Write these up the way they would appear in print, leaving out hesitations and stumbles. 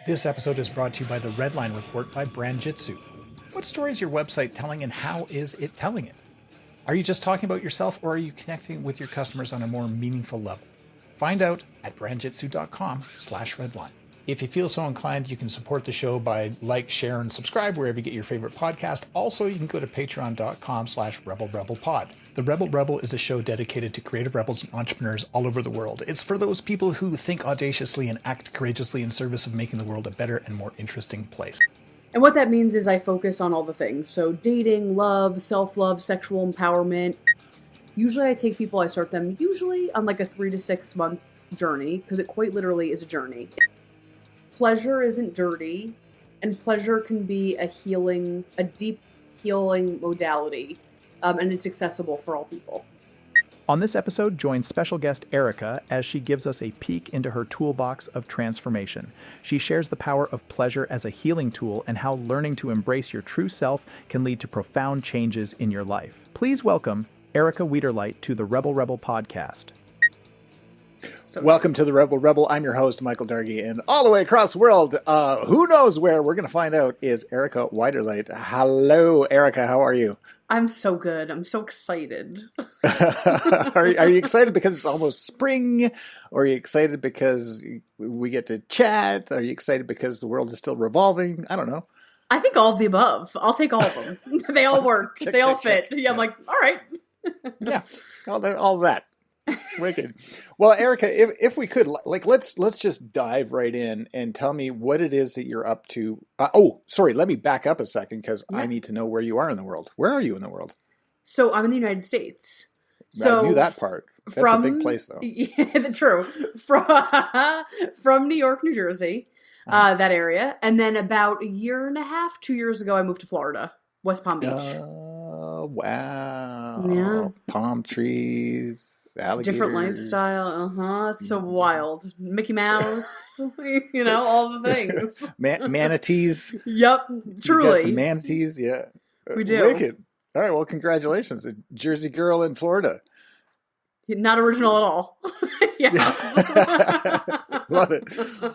This episode is brought to you by the Redline Report by Brandjitsu. What story is your website telling and how is it telling it? Are you just talking about yourself or are you connecting with your customers on a more meaningful level? Find out at brandjitsu.com/redline. If you feel so inclined, you can support the show by like, share, and subscribe wherever you get your favorite podcast. Also, you can go to patreon.com/RebelRebelPod. The Rebel Rebel is a show dedicated to creative rebels and entrepreneurs all over the world. It's for those people who think audaciously and act courageously in service of making the world a better and more interesting place. And what that means is I focus on all the things. So dating, love, self-love, sexual empowerment. Usually I take people, I start them usually on like a 3 to 6 month journey, because it quite literally is a journey. Pleasure isn't dirty, and pleasure can be a deep healing modality, and it's accessible for all people. On this episode, join special guest Erica as she gives us a peek into her toolbox of transformation. She shares the power of pleasure as a healing tool and how learning to embrace your true self can lead to profound changes in your life. Please welcome Erica Wiederlight to the Rebel Rebel Podcast. Welcome to the Rebel Rebel. I'm your host, Michael Dargie, and all the way across the world, who knows where, we're going to find out, is Erica Wiederlight. Hello, Erica. How are you? I'm so good. I'm so excited. Are you excited because it's almost spring? Or are you excited because we get to chat? Are you excited because the world is still revolving? I don't know. I think all of the above. I'll take all of them. They all work. They all fit. Yeah, I'm like, all right. Yeah, all that. Wicked. Well, Erica, if we could, let's just dive right in and tell me what it is that you're up to. Sorry, let me back up a second because I need to know where you are in the world. Where are you in the world? So I'm in the United States. So I knew that part. That's a big place, though. Yeah, true. From New York, New Jersey, that area, and then about 1.5 years, 2 years ago, I moved to Florida, West Palm Beach. Oh, wow. Yeah. Palm trees. Alligators. Different lifestyle. It's so wild. Mickey Mouse, all the things. Manatees. Yep, truly. You got some manatees, yeah. We do. Wicked. All right, well, congratulations. A Jersey girl in Florida. Not original at all. Love it.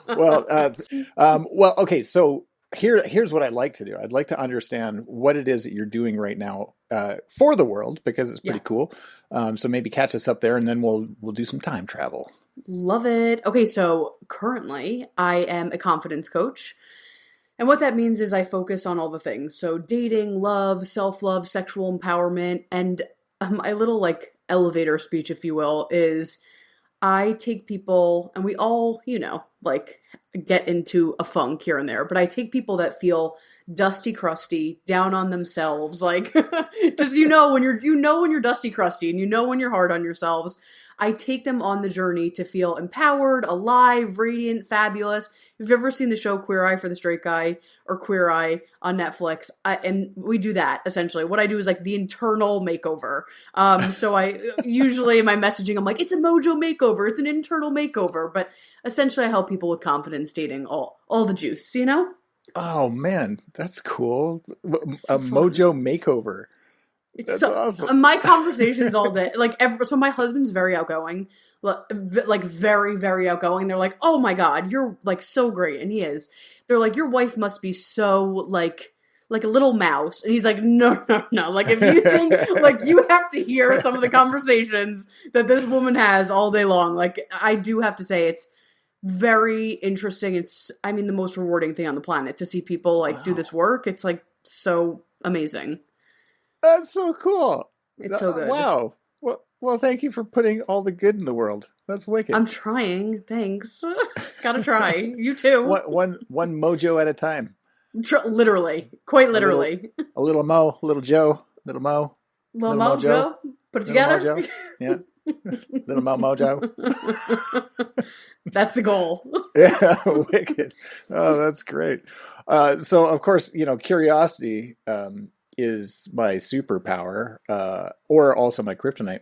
Well, okay, so here's what I'd like to do. I'd like to understand what it is that you're doing right now for the world, because it's pretty cool. So maybe catch us up there, and then we'll do some time travel. Love it. Okay, so currently I am a confidence coach. And what that means is I focus on all the things. So dating, love, self-love, sexual empowerment, and my little elevator speech, if you will, is I take people, and we all, get into a funk here and there, but I take people that feel dusty, crusty, down on themselves, just when you're dusty, crusty, and when you're hard on yourselves. I take them on the journey to feel empowered, alive, radiant, fabulous. If you've ever seen the show Queer Eye for the Straight Guy or Queer Eye on Netflix, and we do that, essentially. What I do is the internal makeover. So I usually in my messaging, I'm like, it's a Mojo makeover. It's an internal makeover. But essentially I help people with confidence, dating, all the juice, Oh, man, that's cool. So a Mojo makeover. It's so awesome. My conversations all day, so my husband's very outgoing, very, very outgoing. They're like, oh my God, you're so great. And he is. They're like, your wife must be so like a little mouse. And he's like, no. If you think, you have to hear some of the conversations that this woman has all day long. I do have to say it's very interesting. It's, the most rewarding thing on the planet to see people do this work. It's so amazing. That's so cool. It's so good. Wow. Well, thank you for putting all the good in the world. That's wicked. I'm trying. Thanks. Gotta try. You too. One Mojo at a time. Literally. Quite literally. A little Mo, little Joe, little Mo. Little Mojo. Put it together. Mojo. Yeah. Little Mo Mojo. That's the goal. Yeah, wicked. Oh, that's great. So, of course, curiosity is my superpower, or also my kryptonite.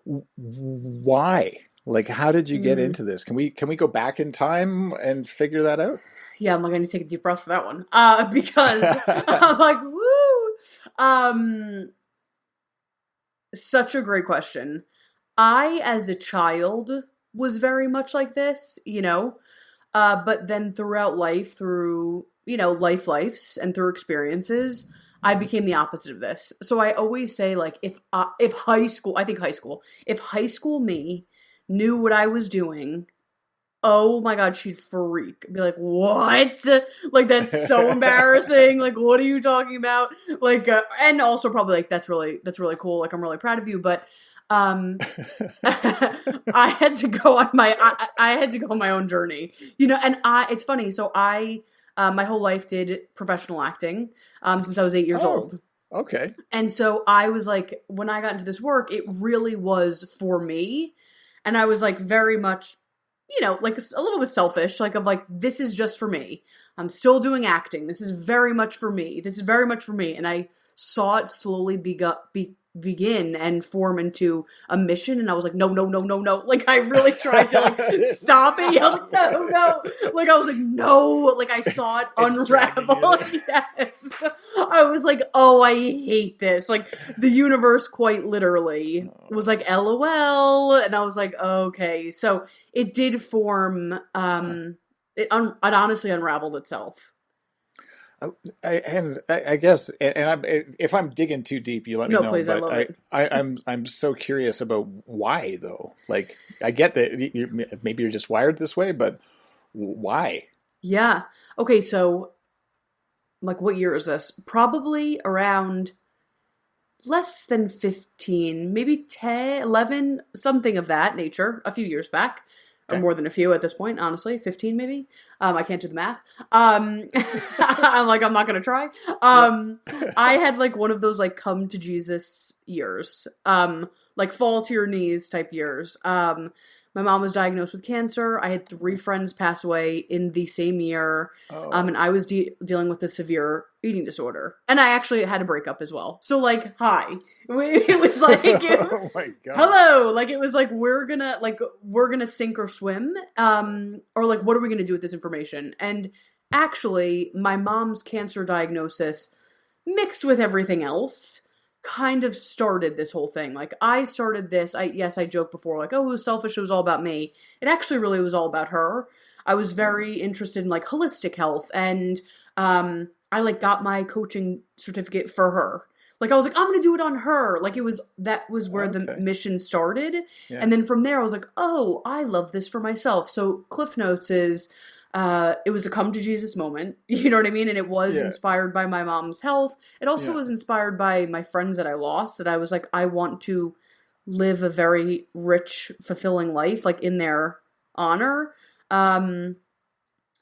Why? How did you get into this? Can we go back in time and figure that out? Yeah, I'm going to take a deep breath for that one. Because I'm woo! Such a great question. I, as a child, was very much like this, But then throughout life, through, lives and through experiences, I became the opposite of this. So I always say, like, if high school, if high school me knew what I was doing, oh my God, she'd freak. Be like, what? Like, that's so embarrassing. Like, what are you talking about? Like, and also probably like, that's really cool. Like, I'm really proud of you. But, I had to go on my own journey, and it's funny. So my whole life did professional acting, since I was 8 years old. Okay. And so I was like, when I got into this work, it really was for me. And I was like, very much, like a little bit selfish, like this is just for me. I'm still doing acting. This is very much for me. And I saw it slowly begin and form into a mission. And I was like, no. Like, I really tried to stop it. I was like, no. Like, I was like, no. Like, I saw it unravel. Yes. I was like, oh, I hate this. Like, the universe quite literally was like, LOL. And I was like, okay. So it did form, it honestly unraveled itself. I guess, if I'm digging too deep, you let me know. No, please, I love it. I'm so curious about why, though. Like, I get that maybe you're just wired this way, but why? Yeah. Okay, so, like, what year is this? Probably around less than 15, maybe 10, 11, something of that nature, a few years back. Or more than a few at this point, honestly. 15 maybe. I can't do the math. I'm like, I'm not going to try. I had like one of those like come to Jesus years. Like fall to your knees type years. My mom was diagnosed with cancer. I had 3 friends pass away in the same year. And I was dealing with a severe eating disorder. And I actually had a breakup as well. So like, hi. It was like, oh my God. Hello. Like, it was like, we're gonna sink or swim. Or like, what are we gonna do with this information? And actually, my mom's cancer diagnosis mixed with everything else kind of started this whole thing. Like, I started this, I joked before, like, oh, it was selfish, it was all about me. It actually really was all about her. I was very interested in, like, holistic health, and I, like, got my coaching certificate for her. Like, I was like, I'm gonna do it on her. Like, that was where the mission started. Yeah. And then from there, I was like, oh, I love this for myself. So Cliff Notes is, it was a come to Jesus moment, you know what I mean? And it was inspired by my mom's health. It also was inspired by my friends that I lost, that I was like, I want to live a very rich, fulfilling life, like in their honor. And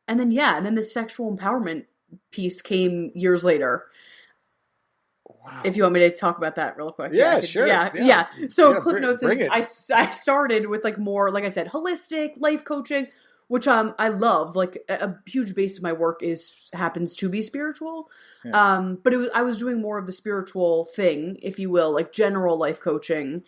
then the sexual empowerment piece came years later. Wow. If you want me to talk about that real quick. Yeah, sure. Yeah. So Cliff Notes is, I started with like more, like I said, holistic life coaching, which I love. Like, a huge base of my work happens to be spiritual. Yeah. But I was doing more of the spiritual thing, if you will, like general life coaching.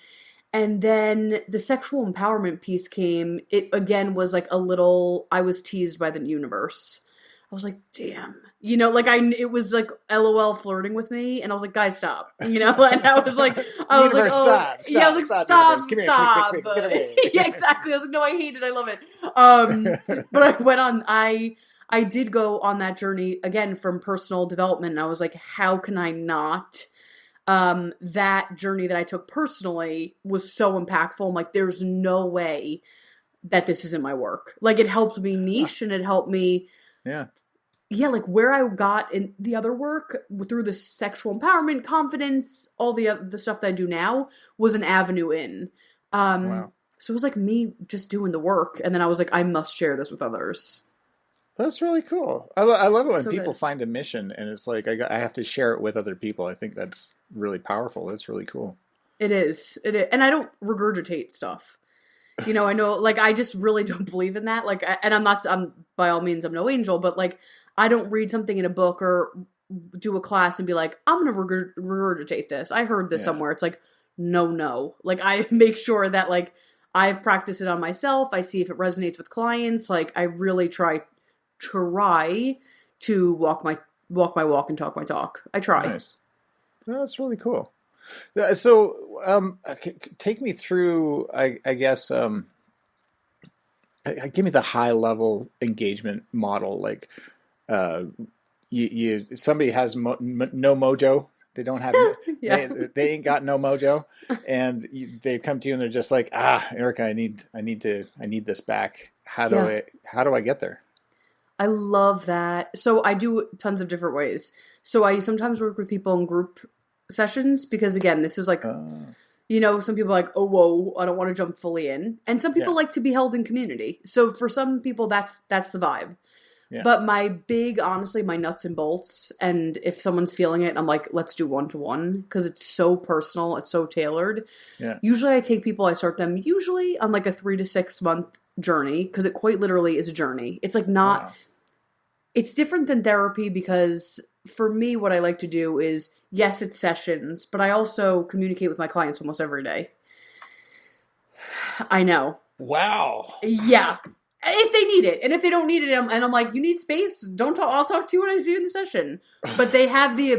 And then the sexual empowerment piece came. It again was like I was teased by the universe. I was like, damn, it was like LOL flirting with me. And I was like, guys, stop, and I was like, stop. Yeah, I was like, stop. Quick, get away. Yeah, exactly. I was like, no, I hate it. I love it. But I went on, I did go on that journey again from personal development. And I was like, how can I not? That journey that I took personally was so impactful. I'm like, there's no way that this isn't my work. Like, it helped me niche and it helped me. Yeah, like where I got in the other work through the sexual empowerment, confidence, all the stuff that I do now was an avenue in. Wow. So it was like me just doing the work. And then I was like, I must share this with others. That's really cool. I love it when people find a mission and it's like, I have to share it with other people. I think that's really powerful. That's really cool. It is. And I don't regurgitate stuff. I know, like, I just really don't believe in that. Like, and I'm by all means, I'm no angel, but like, I don't read something in a book or do a class and be like, I'm going to regurgitate this. I heard this somewhere. It's like, no. Like, I make sure that like I've practiced it on myself. I see if it resonates with clients. Like, I really try to walk my walk and talk my talk. I try. Nice. No, that's really cool. So, take me through, I guess, give me the high level engagement model. Like, somebody has no mojo. They don't have, Yeah. they ain't got no mojo, and they come to you and they're just like, Erica, I need this back. How do I get there? I love that. So I do tons of different ways. So I sometimes work with people in group sessions because, again, this is like, some people are like, oh, whoa, I don't want to jump fully in. And some people like to be held in community. So for some people, that's the vibe. Yeah. But honestly, my nuts and bolts, and if someone's feeling it, I'm like, let's do 1-to-1 because it's so personal. It's so tailored. Yeah. Usually I take people, I start them usually on like a 3 to 6 month journey because it quite literally is a journey. It's like it's different than therapy because for me, what I like to do is, yes, it's sessions, but I also communicate with my clients almost every day. I know. Wow. Yeah. If they need it. And if they don't need it, and I'm like, you need space? Don't talk. I'll talk to you when I see you in the session. But they have the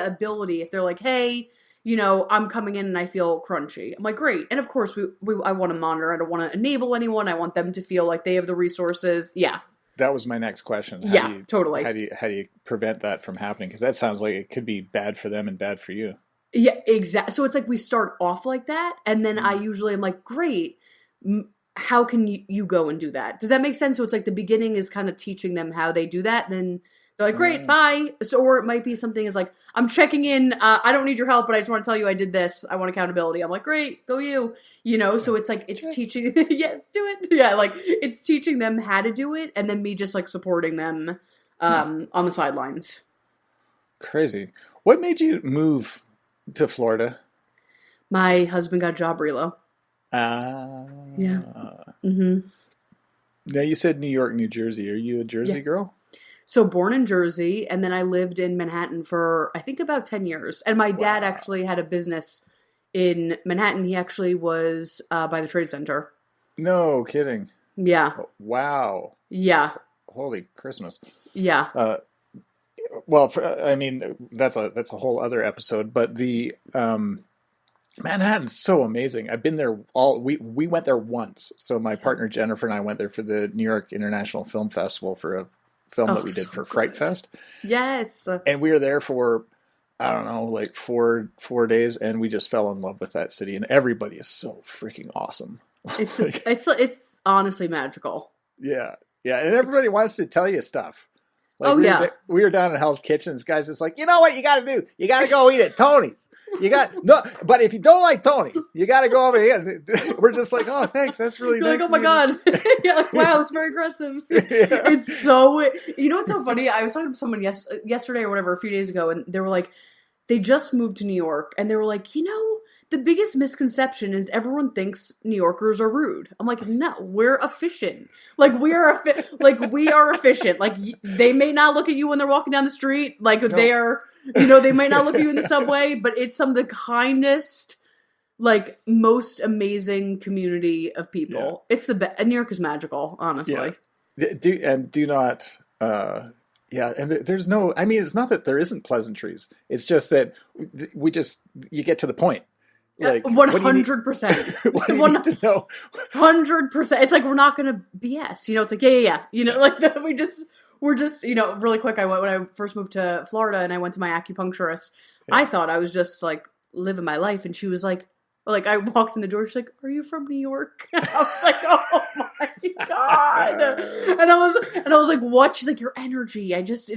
ability, if they're like, hey, I'm coming in and I feel crunchy. I'm like, great. And of course, I want to monitor. I don't want to enable anyone. I want them to feel like they have the resources. Yeah. That was my next question. Totally. How do you prevent that from happening? Because that sounds like it could be bad for them and bad for you. Yeah, exactly. So it's like we start off like that, and then I usually am like, great. How can you go and do that? Does that make sense? So it's like the beginning is kind of teaching them how they do that. Then they're like, great, bye. So, or it might be something is like, I'm checking in. I don't need your help, but I just want to tell you I did this. I want accountability. I'm like, great, go you. So it's like, it's teaching, do it. Yeah, like it's teaching them how to do it. And then me just like supporting them on the sidelines. Crazy. What made you move to Florida? My husband got a job relo. Yeah. Mm-hmm. Now you said New York, New Jersey. Are you a Jersey girl? So born in Jersey, and then I lived in Manhattan for, I think, about 10 years. And my dad actually had a business in Manhattan. He actually was by the Trade Center. No kidding. Yeah. Wow. Yeah. Holy Christmas. Yeah. That's a whole other episode. But the Manhattan's so amazing. I've been there we went there once. So my partner Jennifer and I went there for the New York International Film Festival for a film that we did for Fright Fest. Yes. And we were there for, I don't know, like four days, and we just fell in love with that city. And everybody is so freaking awesome. It's honestly magical. Yeah. Yeah. And everybody wants to tell you stuff. Like we were down in Hell's Kitchen. This guy's just like, you know what you got to do? You got to go eat at Tony's. But if you don't like Tony's, you got to go over here. We're just like, oh, thanks. That's really nice. Like, oh my God. Yeah, like, wow, it's very aggressive. Yeah. It's so, what's so funny? I was talking to someone yesterday or whatever, a few days ago, and they were like, they just moved to New York, and they were like, the biggest misconception is everyone thinks New Yorkers are rude. I'm like, no, we're efficient. Like we are efficient. Like they may not look at you when they're walking down the street. Like they are, they might not look at you in the subway, but it's some of the kindest, like most amazing community of people. Yeah. It's the best. New York is magical, honestly. Yeah. There's no, it's not that there isn't pleasantries. It's just that you get to the point. Like 100%. 100%. 100%. It's like we're not gonna BS. It's like yeah. Like that. We're just really quick. When I first moved to Florida and I went to my acupuncturist, I thought I was just like living my life, and she was like I walked in the door. She's like, "Are you from New York?" I was like, "Oh my God!" And I was like, "What?" She's like, "Your energy." I was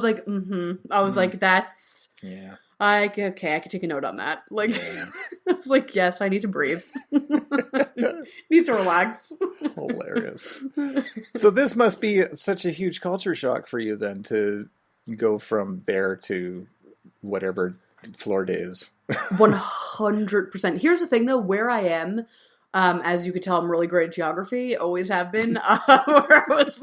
like, "Mm-hmm." I was like, "That's yeah." I could take a note on that. Like, I was like, yes, I need to breathe. Need to relax. Hilarious. So this must be such a huge culture shock for you then to go from there to whatever Florida is. 100%. Here's the thing though, where I am, as you could tell, I'm really great at geography. Always have been. Are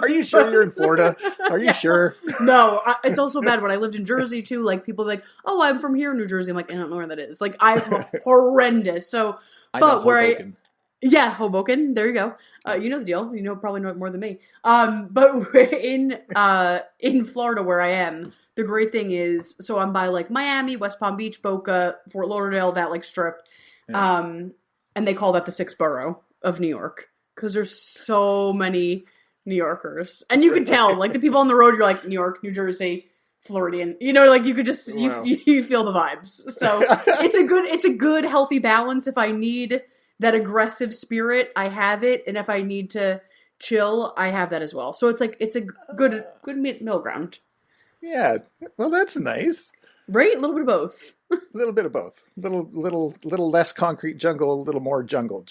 you sure you're in Florida? Are you sure? No, it's also bad when I lived in Jersey too. Like people be like, "Oh, I'm from here in New Jersey." I'm like, I don't know where that is. Like I'm horrendous. So, Hoboken. Hoboken. There you go. You know the deal. Probably know it more than me. But in Florida where I am, the great thing is, so I'm by like Miami, West Palm Beach, Boca, Fort Lauderdale, that like strip. Yeah. And they call that the sixth borough. of New York because there's so many New Yorkers. And you could tell, like, the people on the road, you're like, New York, New Jersey, Floridian. You know, like, you could just, you feel the vibes. So it's a good, healthy balance. If I need that aggressive spirit, I have it. And if I need to chill, I have that as well. So it's like, it's a good middle ground. Yeah. Well, that's nice. Right? A little bit of both. A little bit of both. Little less concrete jungle, a little more jungle.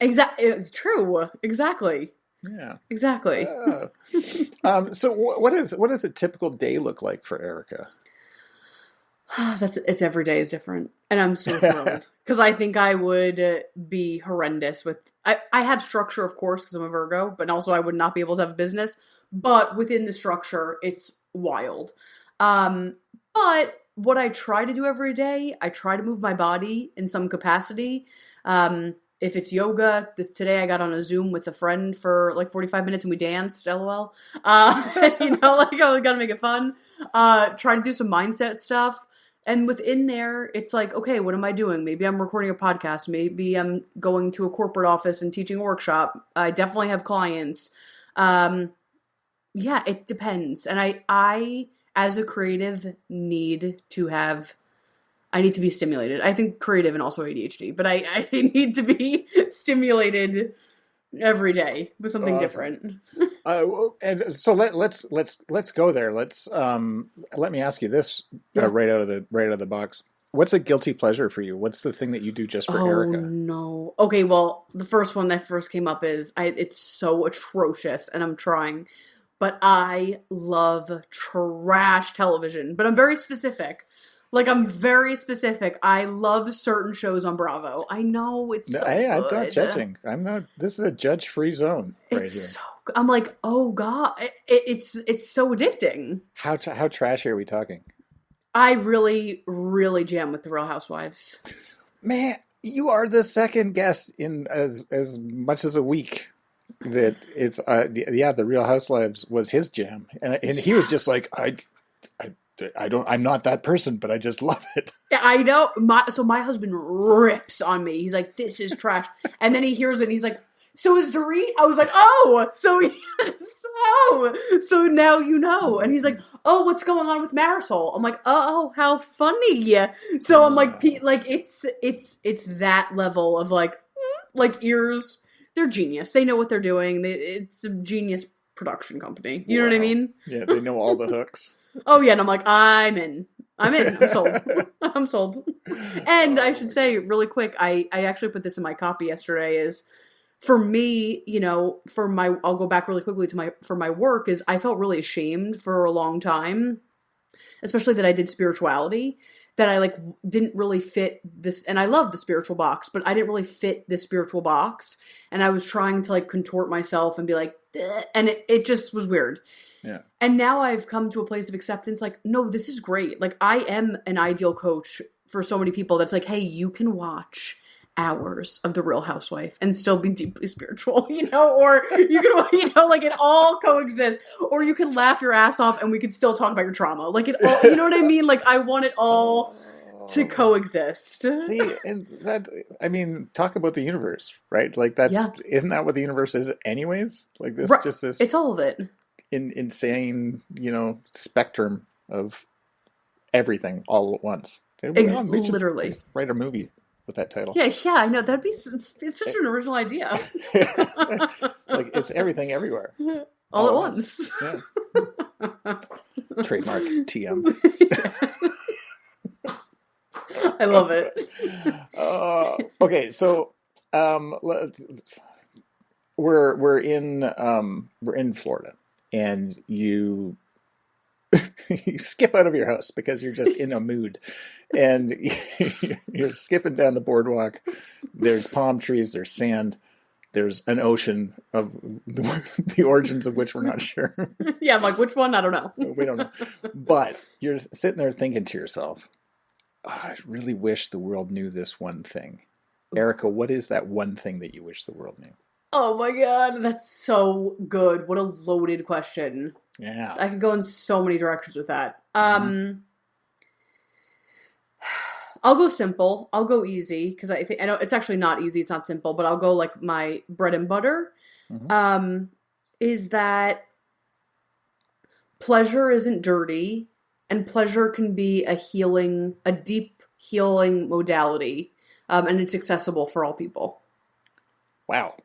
Exactly. True. Exactly. Yeah. Exactly. So what does a typical day look like for Erica? It's every day is different. And I'm so thrilled. Because I think I would be horrendous with... I have structure, of course, because I'm a Virgo, but also I would not be able to have a business. But within the structure, it's wild. But what I try to do every day, I try to move my body in some capacity. If it's yoga, today I got on a Zoom with a friend for like 45 minutes and we danced, LOL. Like I gotta make it fun. Try to do some mindset stuff. And within there, it's like, okay, what am I doing? Maybe I'm recording a podcast. Maybe I'm going to a corporate office and teaching a workshop. I definitely have clients. Yeah, it depends. And I as a creative need to be stimulated. I think creative and also ADHD, but I need to be stimulated every day with something different. And so let's go there. Let me ask you this right out of the box. What's a guilty pleasure for you? What's the thing that you do just for Erica? Oh no. Okay, well, the first one that first came up is it's so atrocious, and I'm trying. But I love trash television. But I'm very specific. I love certain shows on Bravo. I know it's so good. I'm not judging. This is a judge-free zone right here. So good. I'm like, oh God. It's so addicting. How trashy are we talking? I really, really jam with the Real Housewives. Man, you are the second guest in as much as a week. That it's the Real Housewives was his jam, and he was just like I'm not that person, but I just love it. Yeah, I know. My husband rips on me. He's like, this is trash, and then he hears it and he's like, so is Dorit? I was like, oh, so now you know. And he's like, oh, what's going on with Marisol? I'm like, oh, how funny. So I'm like, it's that level of like ears. They're genius. They know what they're doing. It's a genius production company. You know what I mean? Yeah, they know all the hooks. Oh yeah, and I'm like, I'm in. I'm sold. I'm sold. And I should say really quick, I actually put this in my copy yesterday is for me, I'll go back really quickly for my work is I felt really ashamed for a long time, especially that I did spirituality, that I didn't really fit this, and I love the spiritual box, but I didn't really fit this spiritual box, and I was trying to contort myself and be like, "Bleh," and it just was weird. Yeah. And now I've come to a place of acceptance, no, this is great. I am an ideal coach for so many people that's hey, you can watch hours of The Real Housewife and still be deeply spiritual, or you can, it all coexists, or you can laugh your ass off and we could still talk about your trauma. It all, you know what I mean? I want it all to coexist. See, and talk about the universe, right? Isn't that what the universe is anyways? This, right. Just this. It's all of it. Insane, spectrum of everything all at once. Literally. Write a movie with that title. Yeah, I know. It's such an original idea. It's everything everywhere. All at once. Yeah. Trademark TM. I love it. Okay, so we're in Florida, and you skip out of your house because you're just in a mood, and you're skipping down the boardwalk. There's palm trees, there's sand, there's an ocean of the origins of which we're not sure. Yeah, I'm which one? I don't know. We don't know. But you're sitting there thinking to yourself, I really wish the world knew this one thing. Erica, what is that one thing that you wish the world knew? Oh my God, that's so good. What a loaded question. Yeah. I could go in so many directions with that. I'll go simple. I'll go easy because I know it's actually not easy. It's not simple, but I'll go like my bread and butter. Mm-hmm. Is that pleasure isn't dirty, and pleasure can be a deep healing modality, and it's accessible for all people. Wow.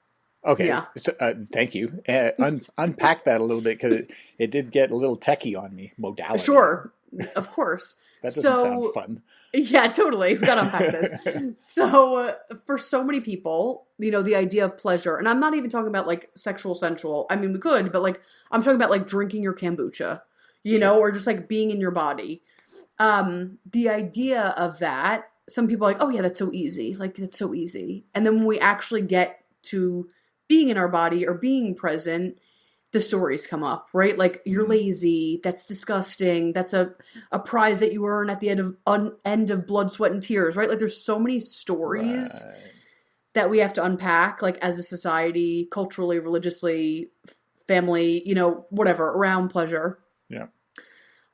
Okay. Yeah. So, thank you. Unpack that a little bit because it did get a little techie on me. Modality. Sure. Of course. That doesn't sound fun. Yeah, totally. We've got to unpack this. So for so many people, the idea of pleasure, and I'm not even talking about like sensual. I mean, we could, but like, I'm talking about like drinking your kombucha, sure. Or just like being in your body. The idea of that, some people are like, oh yeah, that's so easy. Like, that's so easy. And then when we actually get to being in our body or being present, the stories come up, right? Like, you're lazy. That's disgusting. That's a prize that you earn at the end of blood, sweat, and tears, right? Like, there's so many stories that we have to unpack, like, as a society, culturally, religiously, family, whatever, around pleasure. Yeah.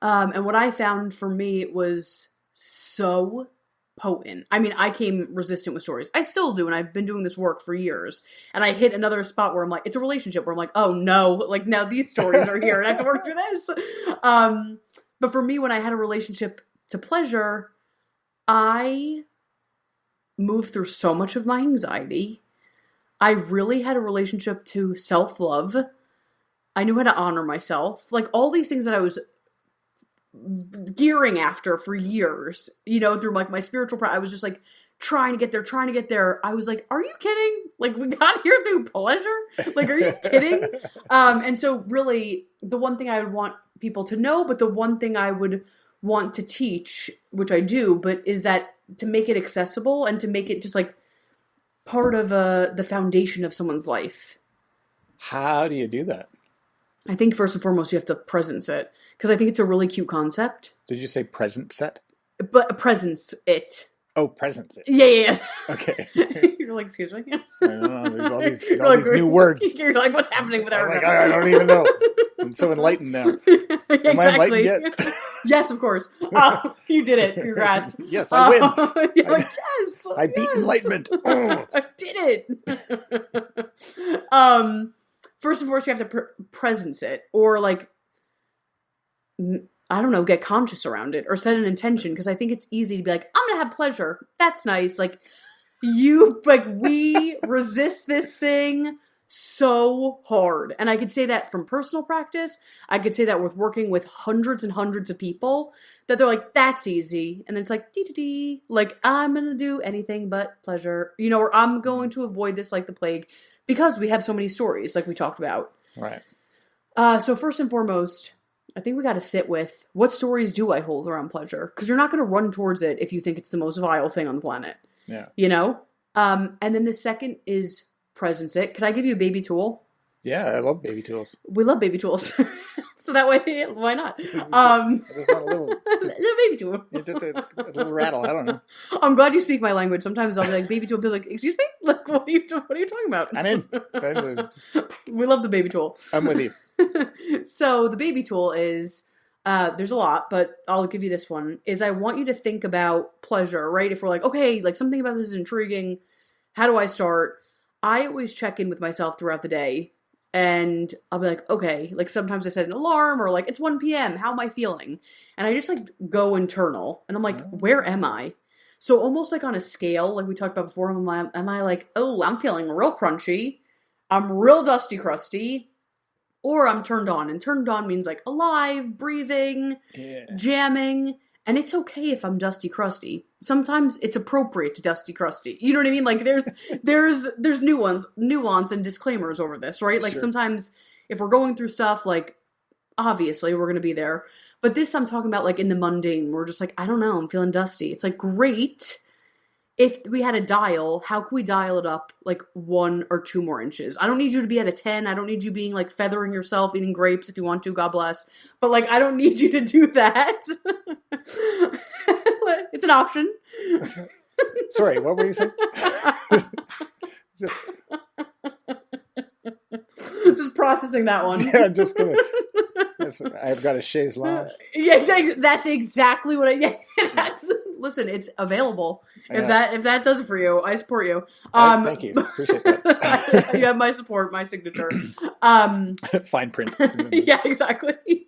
And what I found for me, it was so potent. I mean, I came resistant with stories. I still do, and I've been doing this work for years. And I hit another spot where I'm like, it's a relationship where I'm like, oh no, like now these stories are here and I have to work through this. But for me, when I had a relationship to pleasure, I moved through so much of my anxiety. I really had a relationship to self-love. I knew how to honor myself. Like, all these things that I was gearing after for years, through like my spiritual practice. I was just like trying to get there. I was like, are you kidding? Like, we got here through pleasure? Like, are you kidding? And so really the one thing I would want people to know, but the one thing I would want to teach, which I do, but is that to make it accessible and to make it just like part of the foundation of someone's life. How do you do that? I think first and foremost, you have to presence it. Because I think it's a really cute concept. Did you say present set? But presence it. Oh, presence it. Yeah. Okay. You're like, excuse me? I don't know. There's all these new words. You're like, what's happening with Erica? Like, I don't even know. I'm so enlightened now. Am I enlightened yet? Yes, of course. You did it. Congrats. Yes, I win. You're like, yes. I beat enlightenment. Oh. I did it. First and foremost, you have to presence it. Or like, I don't know, get conscious around it or set an intention, because I think it's easy to be like, I'm going to have pleasure. That's nice. Like, we resist this thing so hard. And I could say that from personal practice. I could say that with working with hundreds and hundreds of people, that they're like, that's easy. And then it's like, dee. Like, I'm going to do anything but pleasure, or I'm going to avoid this like the plague, because we have so many stories like we talked about. Right. So first and foremost, I think we got to sit with, what stories do I hold around pleasure? Because you're not going to run towards it if you think it's the most vile thing on the planet. Yeah. And then the second is presence it. Could I give you a baby tool? Yeah, I love baby tools. We love baby tools. So that way, why not? I just want a little baby tool. Just a little rattle. I don't know. I'm glad you speak my language. Sometimes I'll be like, baby tool, be like, excuse me? Like, what are you talking about? I'm in. We love the baby tool. I'm with you. So the baby tool is, there's a lot, but I'll give you this one, is I want you to think about pleasure, right? If we're like, okay, like something about this is intriguing. How do I start? I always check in with myself throughout the day, and I'll be like, okay, like sometimes I set an alarm, or like it's 1 p.m. How am I feeling? And I just like go internal, and I'm like, where am I? So almost like on a scale, like we talked about before, am I like, oh, I'm feeling real crunchy. I'm real dusty crusty. Or I'm turned on. And turned on means like alive, breathing, jamming. And it's okay if I'm dusty crusty. Sometimes it's appropriate to dusty crusty. You know what I mean? Like there's nuance and disclaimers over this, right? Like sometimes if we're going through stuff, like obviously we're going to be there. But this I'm talking about like in the mundane. We're just like, I don't know, I'm feeling dusty. It's like, great. If we had a dial, how can we dial it up like 1 or 2 more inches? I don't need you to be at a 10. I don't need you being like feathering yourself, eating grapes if you want to, God bless. But like, I don't need you to do that. It's an option. Sorry, what were you saying? Just processing that one. Yeah, I'm just gonna. I've got a chaise lounge. Yeah, that's exactly what I. Yeah, that's Listen, it's available. Yeah. If that does it for you, I support you. Thank you. Appreciate that. You have my support, my signature. Fine print. Yeah, exactly.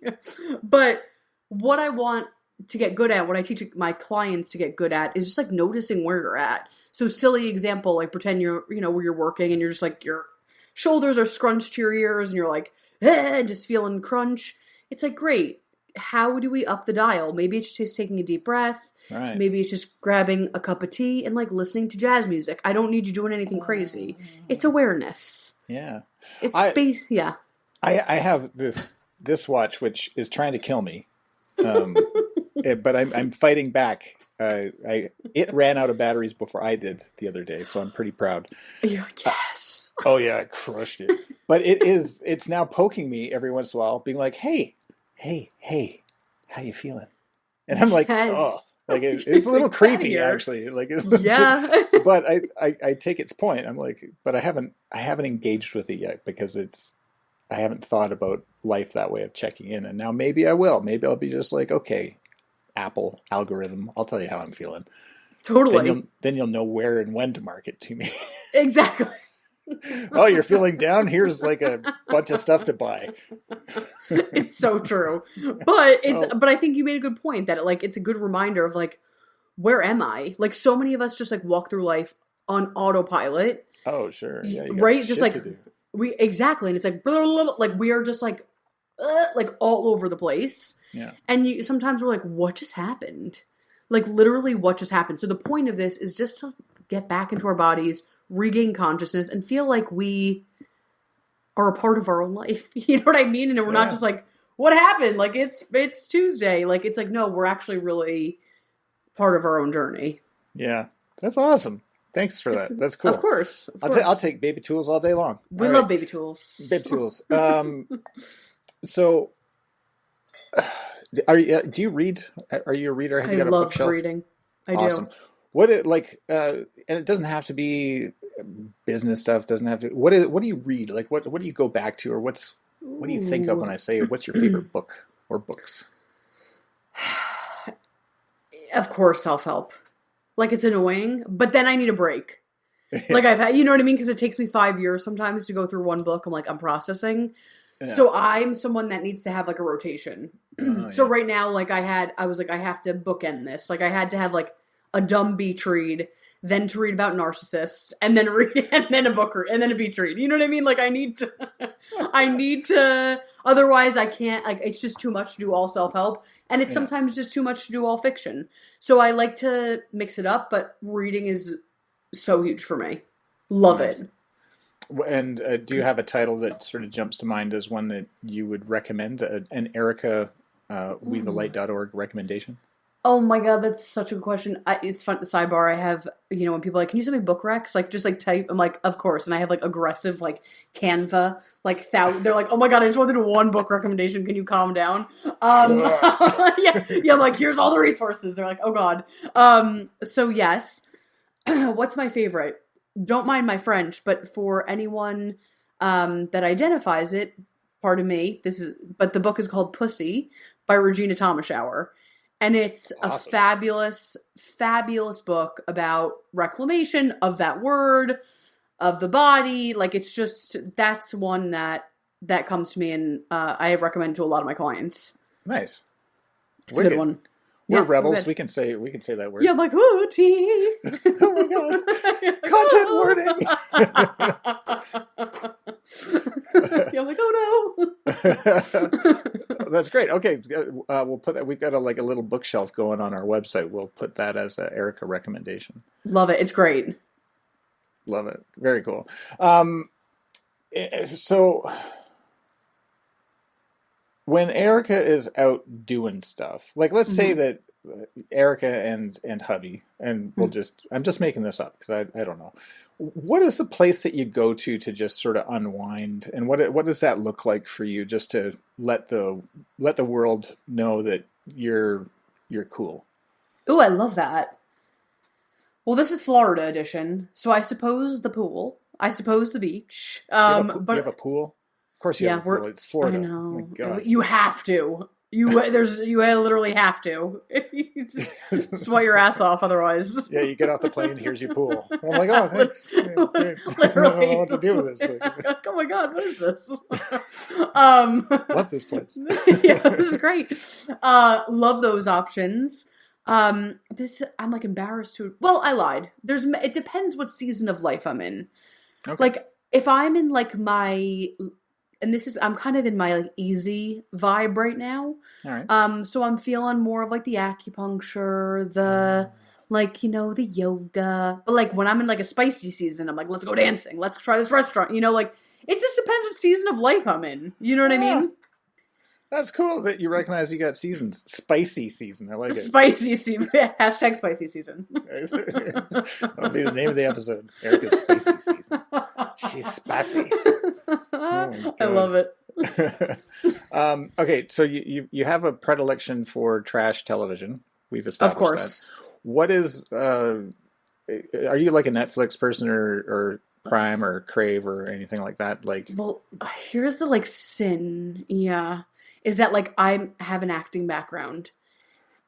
But what I want to get good at, what I teach my clients to get good at, is just like noticing where you're at. So silly example, like pretend you're, where you're working and you're just like, your shoulders are scrunched to your ears and you're like, just feeling crunch. It's like, great. How do we up the dial? Maybe it's just taking a deep breath. Right. Maybe it's just grabbing a cup of tea and like listening to jazz music. I don't need you doing anything crazy. It's awareness. Yeah. It's space. Yeah. I have this watch, which is trying to kill me. But I'm fighting back. It ran out of batteries before I did the other day, so I'm pretty proud. You're like, yes. Oh yeah, I crushed it. But it's now poking me every once in a while, being like, hey, how you feeling? And I'm like, yes. Oh, like it's a little creepy actually. Like, yeah. But I take its point. I'm like, but I haven't engaged with it yet because I haven't thought about life that way of checking in. And now maybe I will. Maybe I'll be just like, okay, Apple algorithm, I'll tell you how I'm feeling. Totally. Then you'll know where and when to market to me. Exactly. Oh, you're feeling down? Here's like a bunch of stuff to buy. It's so true. But but I think you made a good point that it's a good reminder of like, where am I? Like so many of us just like walk through life on autopilot. Oh, sure. Yeah, right? Just like exactly. And it's like, blah, blah, blah, like we are just like all over the place. Yeah. And sometimes we're like, what just happened? Like literally what just happened? So the point of this is just to get back into our bodies, regain consciousness, and feel like we are a part of our own life. You know what I mean? And we're not just like, what happened? Like it's Tuesday. Like it's like, no, we're actually really part of our own journey. Yeah. That's awesome. Thanks for that. That's cool. Of course. I'll take baby tools all day long. We love baby tools. Baby tools. So do you read? Are you a reader? Have you got a love bookshelf? reading. I awesome. do. What it like and it doesn't have to be business stuff, doesn't have to what do you read? Like what do you go back to, or what do you think of when I say what's your favorite book or books? Of course, self-help. Like it's annoying, but then I need a break. Like I've had, you know what I mean? Because it takes me 5 years sometimes to go through one book. I'm like, I'm processing. Yeah. So I'm someone that needs to have like a rotation. So right now, like I was like, I have to bookend this. Like I had to have like a dumb beach read, then to read about narcissists, and then read, and then a book read, and then a beach read. You know what I mean? Like I need to, otherwise I can't, like it's just too much to do all self-help. And it's sometimes just too much to do all fiction. So I like to mix it up, but reading is so huge for me. Love it. And do you have a title that sort of jumps to mind as one that you would recommend? An Erica, WeTheLight.org recommendation? Oh my God, that's such a good question. It's fun. The sidebar I have, when people are like, can you send me book recs? Like, just like type. I'm like, of course. And I have like aggressive, like Canva, like they're like, oh my God, I just wanted to do one book recommendation. Can you calm down? Yeah. I'm like, here's all the resources. They're like, oh God. So yes. What's my favorite? Don't mind my French, but for anyone that identifies it, pardon me, but the book is called Pussy by Regina Thomashower. And it's awesome. A fabulous, fabulous book about reclamation of that word, of the body. Like it's just, that's one that comes to me, and I recommend to a lot of my clients. Nice. It's a good one. We're rebels. So we can say that word. Yeah, I'm like, ooh, tea. Oh my God. Content warning. Yeah, I'm like, oh no. That's great. Okay. We'll put that. We've got a little bookshelf going on our website. We'll put that as an Erica recommendation. Love it. It's great. Love it. Very cool. So when Erica is out doing stuff, like let's say that Erica and hubby, and I'm just making this up because I don't know. What is the place that you go to just sort of unwind, and what does that look like for you, just to let the world know that you're cool? Ooh, I love that. Well, this is Florida edition, so I suppose the pool. I suppose the beach. But you have a pool? Of course you have a pool. It's Florida. I know. Oh my God. You have to. You literally have to. You just sweat your ass off otherwise. Yeah, you get off the plane, here's your pool. I'm like, oh, thanks. Great. Literally. I don't know what to do with this. Like, oh my god, what is this? Love this place. Yeah, this is great. Love those options. I'm like embarrassed to. Well, I lied. It depends what season of life I'm in. Okay. Like if I'm in like I'm kind of in my like easy vibe right now. All right. So I'm feeling more of like the acupuncture, the the yoga. But like when I'm in like a spicy season, I'm like, let's go dancing. Let's try this restaurant. Like it just depends what season of life I'm in. You know what I mean? That's cool that you recognize you got seasons. Spicy season. I like it. Spicy season. Hashtag spicy season. That'll be the name of the episode. Erica's spicy season. She's spicy. Oh, I love it. Okay, so you have a predilection for trash television. We've established of course. that. What is? Are you like a Netflix person or Prime or Crave or anything like that? Like, well, here's the like sin. Yeah, is that like I have an acting background.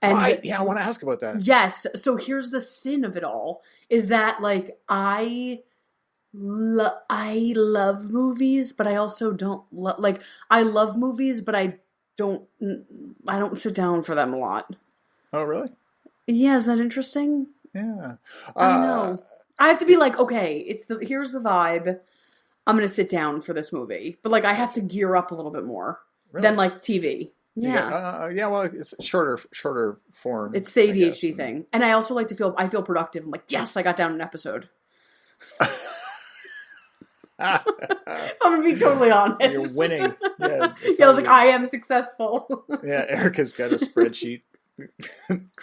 And I want to ask about that. Yes. So here's the sin of it all is that like I love movies, but I also don't like I love movies, but I don't sit down for them a lot. Oh, really? Yeah, is that interesting? Yeah. I know. I have to be like, okay, here's the vibe. I'm going to sit down for this movie. But like I have to gear up a little bit more than like TV. Yeah. Well, it's shorter form. It's the ADHD thing. And I also like to I feel productive. I'm like, yes, I got down an episode. I'm going to be totally honest. You're winning. Yeah, I was like, I am successful. Yeah, Erica's got a spreadsheet.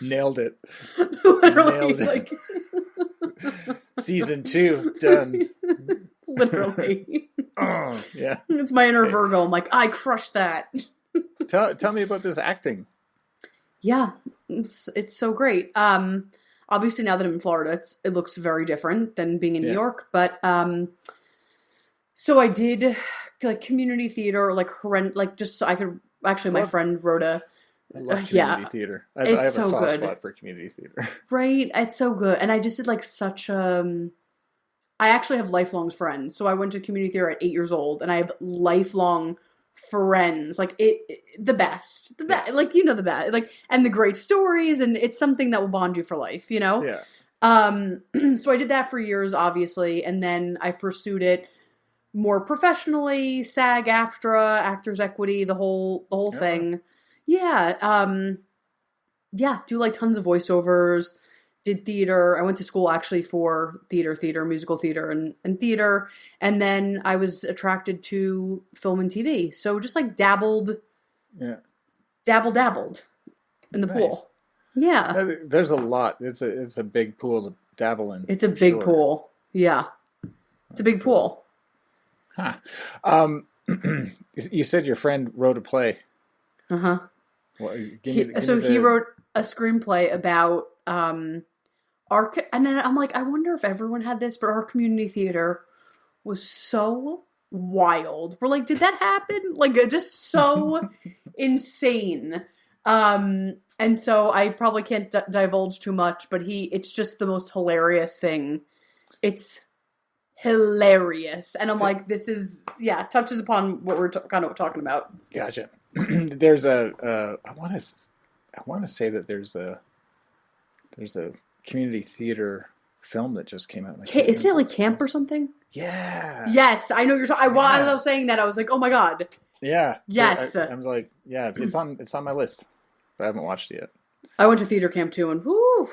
Nailed it. Literally, Nailed it. Season 2, done. Literally. Oh, yeah. It's my inner Virgo. I'm like, I crushed that. Tell me about this acting. Yeah, it's so great. Obviously now that I'm in Florida, it looks very different than being in New York. But so I did like community theater, like just so I could actually. My friend wrote I love community theater. I have a soft spot for community theater. Right, it's so good, and I just did like such I actually have lifelong friends. So I went to community theater at 8 years old, and I have lifelong friends. Like the best, like the best, like and the great stories, and it's something that will bond you for life. Yeah. So I did that for years, obviously, and then I pursued it more professionally. SAG-AFTRA, Actors Equity, the whole thing. Yeah. Do like tons of voiceovers, did theater. I went to school actually for theater, musical theater and theater. And then I was attracted to film and TV. So just like dabbled in the pool. Yeah. There's a lot. It's a big pool to dabble in. It's a big pool. Yeah. It's a big pool. Huh. You said your friend wrote a play. Uh-huh. Well, he wrote a screenplay about and then I'm like, I wonder if everyone had this, but our community theater was so wild. We're like, did that happen? Like, just so insane. And so I probably can't divulge too much, but it's just the most hilarious thing. It's hilarious. And I'm like, this is, touches upon what we're kind of talking about. Gotcha. There's I want to say that there's a community theater film that just came out. Isn't it like Camp or something? Yeah. Yes, I know you're talking. While I was saying that, I was like, oh my god. Yeah. Yes. I was like, yeah, it's on my list, but I haven't watched it yet. I went to theater camp too, and whoo,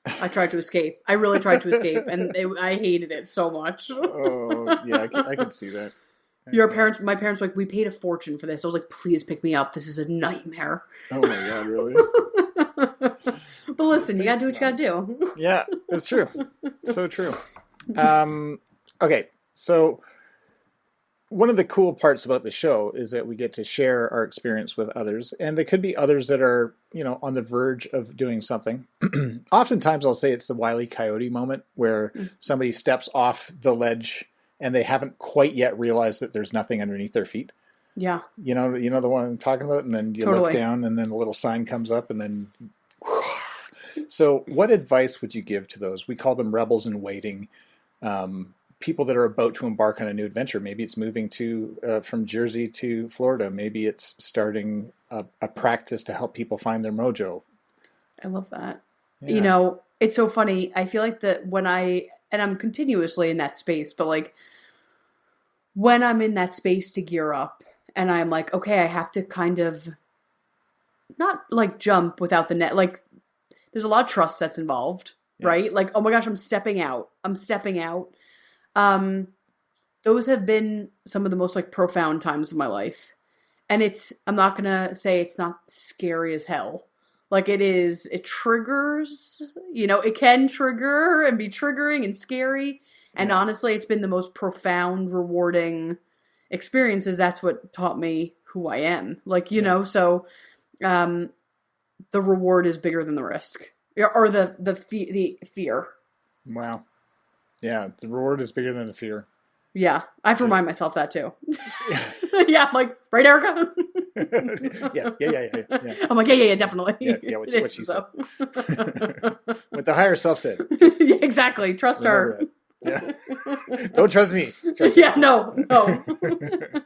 I tried to escape. I really tried to escape, and I hated it so much. Oh yeah, I could see that. My parents were like, we paid a fortune for this. I was like, please pick me up. This is a nightmare. Oh my god, really? But listen, you gotta do what you gotta do. Yeah, it's true. So true. Okay, so one of the cool parts about the show is that we get to share our experience with others, and there could be others that are, on the verge of doing something. Oftentimes I'll say it's the Wile E. Coyote moment where somebody steps off the ledge and they haven't quite yet realized that there's nothing underneath their feet. Yeah. You know the one I'm talking about, and then you Totally. look down, and then a little sign comes up, and then. So, what advice would you give to those? We call them rebels in waiting. People that are about to embark on a new adventure. Maybe it's moving from Jersey to Florida. Maybe it's starting a practice to help people find their mojo. I love that. Yeah. You know, it's so funny. I feel like that and I'm continuously in that space, but like when I'm in that space to gear up and I'm like, okay, I have to kind of not like jump without the net. Like there's a lot of trust that's involved, right? Like, oh my gosh, I'm stepping out. Those have been some of the most like profound times of my life. And I'm not going to say it's not scary as hell. Like it triggers, it can trigger and be triggering and scary. And honestly, it's been the most profound, rewarding experiences. That's what taught me who I am. Like, so the reward is bigger than the risk or the fear. Wow. Yeah, the reward is bigger than the fear. Yeah, I have to remind myself that too. Yeah, I'm like, right, Erica? Yeah. I'm like, yeah, definitely. Yeah, what she said. What the higher self said. Yeah, exactly. Trust her. Yeah. Don't trust me. Yeah, no.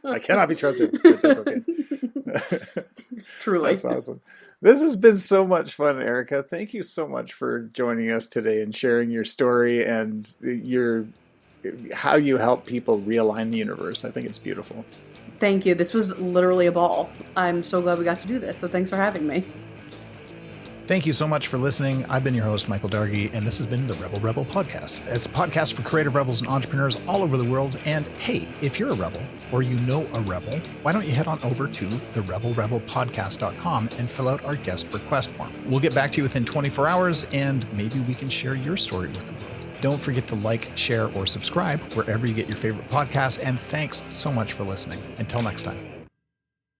I cannot be trusted, but that's okay. Truly. That's awesome. This has been so much fun, Erica. Thank you so much for joining us today and sharing your story and how you help people realign the universe. I think it's beautiful. Thank you. This was literally a ball. I'm so glad we got to do this. So thanks for having me. Thank you so much for listening. I've been your host, Michael Dargie, and this has been the RebelRebel Podcast. It's a podcast for creative rebels and entrepreneurs all over the world. And hey, if you're a rebel or you know a rebel, why don't you head on over to the RebelRebelPodcast.com and fill out our guest request form. We'll get back to you within 24 hours, and maybe we can share your story with the world. Don't forget to like, share, or subscribe wherever you get your favorite podcasts. And thanks so much for listening. Until next time.